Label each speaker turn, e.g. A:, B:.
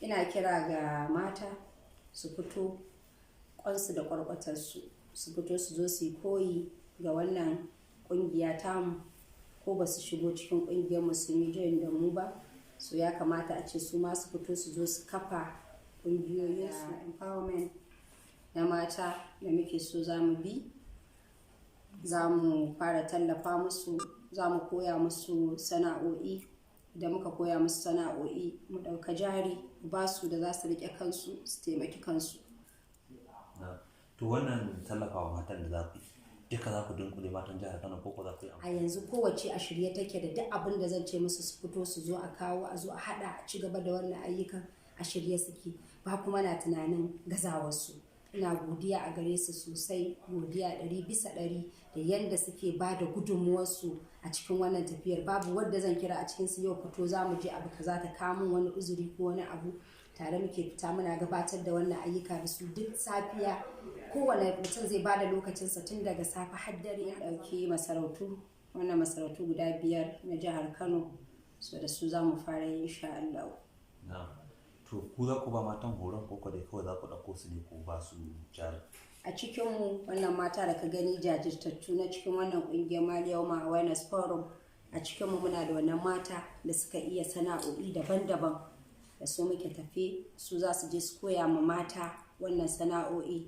A: ina kira ga mata su fito kwansu da kwarkwatarsu su fito su zo su yi koyi ga wannan kungiya tamu, ko ba su shigo cikin kungiyar musulmi join da mu ba, so ya kamata a ce su ma su fito su zo su kafa kungiyoyinsu empowerment na mata da muke so za mu bi. Za mu fara tallafa musu, za mu koya musu sana'o'i. Da muka koya musu sana'o'i mu ɗauka jari ba su da za su riƙe kansu su taimaki kansu.
B: To wannan tallafawa matan da za ku duka za ku dunkule matan jihar Kano ko za ku yi
A: a yanzu kowace a shirye take da duk abin da zan ce musu su fito su zo a kawo a zo a haɗa a ci gaba da wannan ayyukan a shirye suke, ba kuma na tunanin gazawarsu. Ina godiya a gare su sosai, godiya 100% da yanda suke ba da gudunmuwarsu a cikin wannan tafiyar. Babu wadda zan kira a cikin su yau fito za mu je abu kaza ta kawo min wani uzuri ko wani abu. Tare muke fita muna gabatar da wannan ayyuka da su duk safiya. Kowane mutum zai ba da lokacinsa tun daga safe har dare. Ya ɗauki masarautu, wannan masarautu guda 5 na jihar Kano, so da su za mu fara yin insha Allah.
B: To ku za ku ba matan horon ko dai kawai za ku ɗauko su ne ko ba su jari?
A: A cikinmu wannan mata da ka gani jajirtattu na cikin wannan ƙungiyar Maliyoma Awareness Forum, a cikinmu muna da wannan mata da suka iya sana'o'i daban-daban da su muke tafe, su za su je su koya ma mata wannan sana'o'i